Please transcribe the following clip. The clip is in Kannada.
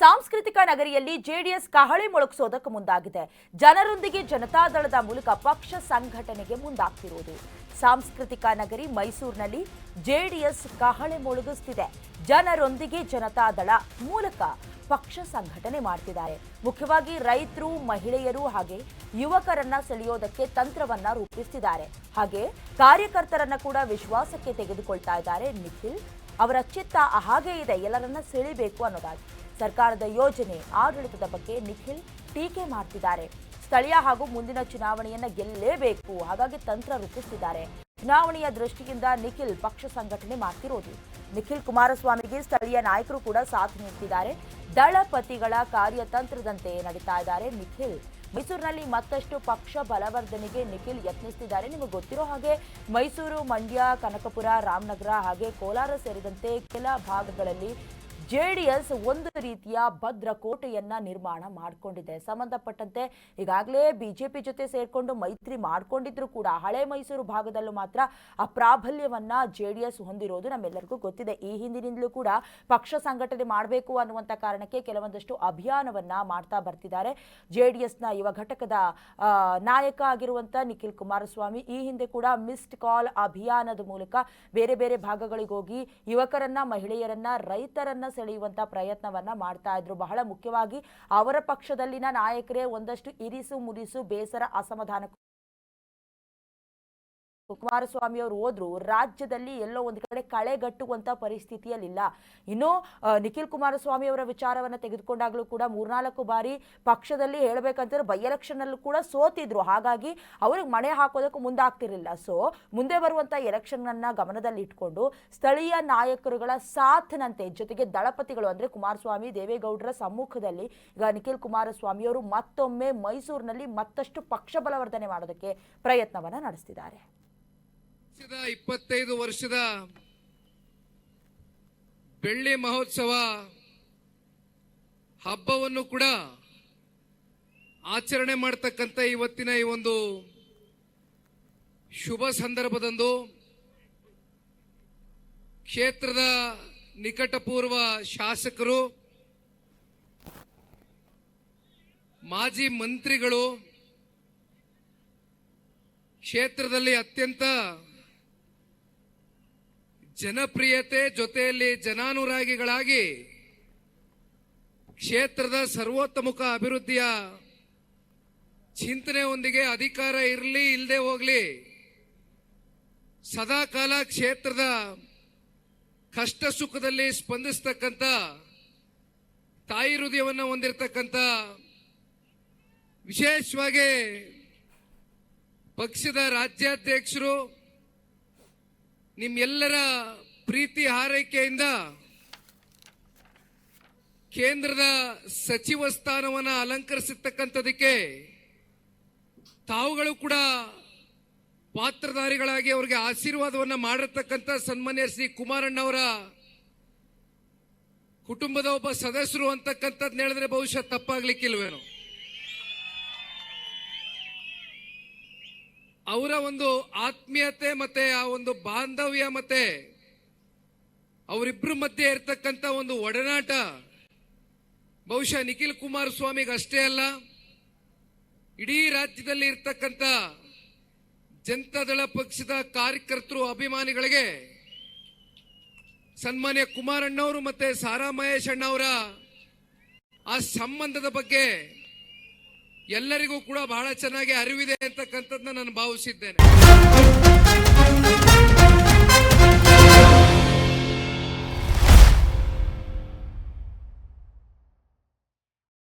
ಸಾಂಸ್ಕೃತಿಕ ನಗರಿಯಲ್ಲಿ ಜೆಡಿಎಸ್ ಕಹಳೆ ಮೊಳಗಿಸೋದಕ್ಕೆ ಮುಂದಾಗಿದೆ. ಜನರೊಂದಿಗೆ ಜನತಾದಳದ ಮೂಲಕ ಪಕ್ಷ ಸಂಘಟನೆಗೆ ಮುಂದಾಗ್ತಿರುವುದು. ಸಾಂಸ್ಕೃತಿಕ ನಗರಿ ಮೈಸೂರಿನಲ್ಲಿ ಜೆಡಿಎಸ್ ಕಹಳೆ ಮೊಳಗಿಸುತ್ತಿದೆ. ಜನರೊಂದಿಗೆ ಜನತಾದಳ ಮೂಲಕ ಪಕ್ಷ ಸಂಘಟನೆ ಮಾಡ್ತಿದ್ದಾರೆ. ಮುಖ್ಯವಾಗಿ ರೈತರು, ಮಹಿಳೆಯರು ಹಾಗೆ ಯುವಕರನ್ನ ಸೆಳೆಯೋದಕ್ಕೆ ತಂತ್ರವನ್ನ ರೂಪಿಸುತ್ತಿದ್ದಾರೆ. ಹಾಗೆ ಕಾರ್ಯಕರ್ತರನ್ನ ಕೂಡ ವಿಶ್ವಾಸಕ್ಕೆ ತೆಗೆದುಕೊಳ್ತಾ ಇದ್ದಾರೆ. ನಿಖಿಲ್ ಅವರ ಚಿತ್ತ ಹಾಗೆ ಇದೆ, ಎಲ್ಲರನ್ನ ಸೆಳಿಬೇಕು ಅನ್ನೋದಾಗಿ. ಸರ್ಕಾರದ ಯೋಜನೆ, ಆಡಳಿತದ ಬಗ್ಗೆ ನಿಖಿಲ್ ಟೀಕೆ ಮಾಡ್ತಿದ್ದಾರೆ. ಸ್ಥಳೀಯ ಹಾಗೂ ಮುಂದಿನ ಚುನಾವಣೆಯನ್ನ ಗೆಲ್ಲಲೇಬೇಕು, ಹಾಗಾಗಿ ತಂತ್ರ ರೂಪಿಸುತ್ತಿದ್ದಾರೆ. ಚುನಾವಣೆಯ ದೃಷ್ಟಿಯಿಂದ ನಿಖಿಲ್ ಪಕ್ಷ ಸಂಘಟನೆ ಮಾಡ್ತಿರೋದು. ನಿಖಿಲ್ ಕುಮಾರಸ್ವಾಮಿಗೆ ಸ್ಥಳೀಯ ನಾಯಕರು ಕೂಡ ಸಾಥ್ ನೀಡುತ್ತಿದ್ದಾರೆ. ದಳಪತಿಗಳ ಕಾರ್ಯತಂತ್ರದಂತೆ ನಡೀತಾ ಇದ್ದಾರೆ ನಿಖಿಲ್. ಮೈಸೂರಿನಲ್ಲಿ ಮತ್ತಷ್ಟು ಪಕ್ಷ ಬಲವರ್ಧನೆಗೆ ನಿಖಿಲ್ ಯತ್ನಿಸುತ್ತಿದ್ದಾರೆ. ನಿಮಗೆ ಗೊತ್ತಿರೋ ಹಾಗೆ ಮೈಸೂರು, ಮಂಡ್ಯ, ಕನಕಪುರ, ರಾಮನಗರ ಹಾಗೆ ಕೋಲಾರ ಸೇರಿದಂತೆ ಕೆಲ ಭಾಗಗಳಲ್ಲಿ ಜೆಡಿಎಸ್ ಒಂದು ರೀತಿಯ ಭದ್ರಕೋಟೆಯನ್ನ ನಿರ್ಮಾಣ ಮಾಡಿಕೊಂಡಿದೆ. ಸಂಬಂಧಪಟ್ಟಂತೆ ಈಗಾಗಲೇ ಬಿಜೆಪಿ ಜೊತೆ ಸೇರ್ಕೊಂಡು ಮೈತ್ರಿ ಮಾಡಿಕೊಂಡಿದ್ರು ಕೂಡ ಹಳೆ ಮೈಸೂರು ಭಾಗದಲ್ಲೂ ಮಾತ್ರ ಆ ಪ್ರಾಬಲ್ಯವನ್ನ ಜೆಡಿಎಸ್ ಹೊಂದಿರೋದು ನಮ್ಮೆಲ್ಲರಿಗೂ ಗೊತ್ತಿದೆ. ಈ ಹಿಂದಿನಿಂದಲೂ ಕೂಡ ಪಕ್ಷ ಸಂಘಟನೆ ಮಾಡಬೇಕು ಅನ್ನುವಂಥ ಕಾರಣಕ್ಕೆ ಕೆಲವೊಂದಷ್ಟು ಅಭಿಯಾನವನ್ನ ಮಾಡ್ತಾ ಬರ್ತಿದ್ದಾರೆ. ಜೆಡಿಎಸ್ನ ಯುವ ಘಟಕದ ನಾಯಕ ಆಗಿರುವಂಥ ನಿಖಿಲ್ ಕುಮಾರಸ್ವಾಮಿ ಈ ಹಿಂದೆ ಕೂಡ ಮಿಸ್ಡ್ ಕಾಲ್ ಅಭಿಯಾನದ ಮೂಲಕ ಬೇರೆ ಬೇರೆ ಭಾಗಗಳಿಗೆ ಹೋಗಿ ಯುವಕರನ್ನ, ಮಹಿಳೆಯರನ್ನ, ರೈತರನ್ನ ಸೆಳೆಯುವಂತ ಪ್ರಯತ್ನವನ್ನ ಮಾಡ್ತಾ ಇದ್ರು. ಬಹಳ ಮುಖ್ಯವಾಗಿ ಅವರ ಪಕ್ಷದಲ್ಲಿನ ನಾಯಕರೇ ಒಂದಷ್ಟು ಇರಿಸು ಮುರಿಸು, ಬೇಸರ, ಅಸಮಾಧಾನ ಕುಮಾರಸ್ವಾಮಿ ಅವರು ಹೋದ್ರು ರಾಜ್ಯದಲ್ಲಿ ಎಲ್ಲೋ ಒಂದು ಕಡೆ ಕಳೆಗಟ್ಟುವಂತ ಪರಿಸ್ಥಿತಿಯಲ್ಲಿಲ್ಲ. ಇನ್ನು ನಿಖಿಲ್ ಕುಮಾರಸ್ವಾಮಿ ಅವರ ವಿಚಾರವನ್ನ ತೆಗೆದುಕೊಂಡಾಗಲೂ ಕೂಡ 3-4 ಬಾರಿ ಪಕ್ಷದಲ್ಲಿ ಹೇಳಬೇಕಂತಂದ್ರೆ ಬೈ ಎಲೆಕ್ಷನ್ ಅಲ್ಲೂ ಕೂಡ ಸೋತಿದ್ರು. ಹಾಗಾಗಿ ಅವ್ರಿಗೆ ಮಣೆ ಹಾಕೋದಕ್ಕೂ ಮುಂದಾಗ್ತಿರ್ಲಿಲ್ಲ. ಸೊ ಮುಂದೆ ಬರುವಂತ ಎಲೆಕ್ಷನ್ ಅನ್ನ ಗಮನದಲ್ಲಿ ಇಟ್ಕೊಂಡು ಸ್ಥಳೀಯ ನಾಯಕರುಗಳ ಸಾಥ್ನಂತೆ ಜೊತೆಗೆ ದಳಪತಿಗಳು ಅಂದ್ರೆ ಕುಮಾರಸ್ವಾಮಿ, ದೇವೇಗೌಡರ ಸಮ್ಮುಖದಲ್ಲಿ ಈಗ ನಿಖಿಲ್ ಕುಮಾರಸ್ವಾಮಿ ಅವರು ಮತ್ತೊಮ್ಮೆ ಮೈಸೂರಿನಲ್ಲಿ ಮತ್ತಷ್ಟು ಪಕ್ಷ ಬಲವರ್ಧನೆ ಮಾಡೋದಕ್ಕೆ ಪ್ರಯತ್ನವನ್ನ ನಡೆಸ್ತಿದ್ದಾರೆ. 25 ವರ್ಷದ ಬೆಳ್ಳಿ ಮಹೋತ್ಸವ ಹಬ್ಬವನ್ನು ಕೂಡ ಆಚರಣೆ ಮಾಡತಕ್ಕಂತ ಇವತ್ತಿನ ಈ ಒಂದು ಶುಭ ಸಂದರ್ಭದಂದು ಕ್ಷೇತ್ರದ ನಿಕಟಪೂರ್ವ ಶಾಸಕರು, ಮಾಜಿ ಮಂತ್ರಿಗಳು, ಕ್ಷೇತ್ರದಲ್ಲಿ ಅತ್ಯಂತ ಜನಪ್ರಿಯತೆ ಜೊತೆಯಲ್ಲಿ ಜನಾನುರಾಗಿಗಳಾಗಿ ಕ್ಷೇತ್ರದ ಸರ್ವೋತ್ತಮುಖ ಅಭಿವೃದ್ಧಿಯ ಚಿಂತನೆಯೊಂದಿಗೆ ಅಧಿಕಾರ ಇರಲಿ ಇಲ್ಲದೆ ಹೋಗಲಿ ಸದಾಕಾಲ ಕ್ಷೇತ್ರದ ಕಷ್ಟ ಸುಖದಲ್ಲಿ ಸ್ಪಂದಿಸ್ತಕ್ಕಂಥ ತಾಯಿ ಹೃದಯವನ್ನು ಹೊಂದಿರತಕ್ಕಂಥ, ವಿಶೇಷವಾಗಿ ಪಕ್ಷದ ರಾಜ್ಯಾಧ್ಯಕ್ಷರು ನಿಮ್ಮೆಲ್ಲರ ಪ್ರೀತಿ ಹಾರೈಕೆಯಿಂದ ಕೇಂದ್ರದ ಸಚಿವ ಸ್ಥಾನವನ್ನು ಅಲಂಕರಿಸಿರ್ತಕ್ಕಂಥದಕ್ಕೆ ತಾವುಗಳು ಕೂಡ ಪಾತ್ರಧಾರಿಗಳಾಗಿ ಅವರಿಗೆ ಆಶೀರ್ವಾದವನ್ನು ಮಾಡಿರ್ತಕ್ಕಂಥ ಸನ್ಮಾನ್ಯ ಶ್ರೀ ಕುಮಾರಣ್ಣವರ ಕುಟುಂಬದ ಒಬ್ಬ ಸದಸ್ಯರು ಅಂತಕ್ಕಂಥದ್ದು ಹೇಳಿದ್ರೆ ಬಹುಶಃ ತಪ್ಪಾಗ್ಲಿಕ್ಕಿಲ್ವೇನೋ. ಅವರ ಒಂದು ಆತ್ಮೀಯತೆ ಮತ್ತೆ ಆ ಒಂದು ಬಾಂಧವ್ಯ ಮತ್ತೆ ಅವರಿಬ್ಬರ ಮಧ್ಯೆ ಇರತಕ್ಕಂತ ಒಂದು ಒಡನಾಟ ಬಹುಶಃ ನಿಖಿಲ್ ಕುಮಾರಸ್ವಾಮಿಗೆ ಅಷ್ಟೇ ಅಲ್ಲ, ಇಡೀ ರಾಜ್ಯದಲ್ಲಿ ಇರ್ತಕ್ಕಂಥ ಜನತಾದಳ ಪಕ್ಷದ ಕಾರ್ಯಕರ್ತರು, ಅಭಿಮಾನಿಗಳಿಗೆ ಸನ್ಮಾನ್ಯ ಕುಮಾರಣ್ಣವರು ಮತ್ತೆ ಸಾರಾ ಮಹೇಶ್ ಅಣ್ಣವರ ಆ ಸಂಬಂಧದ ಬಗ್ಗೆ ಎಲ್ಲರಿಗೂ ಕೂಡ ಬಹಳ ಚೆನ್ನಾಗಿ ಅರಿವಿದೆ ಅಂತಕ್ಕಂಥದ್ದನ್ನ ನಾನು ಭಾವಿಸಿದ್ದೇನೆ.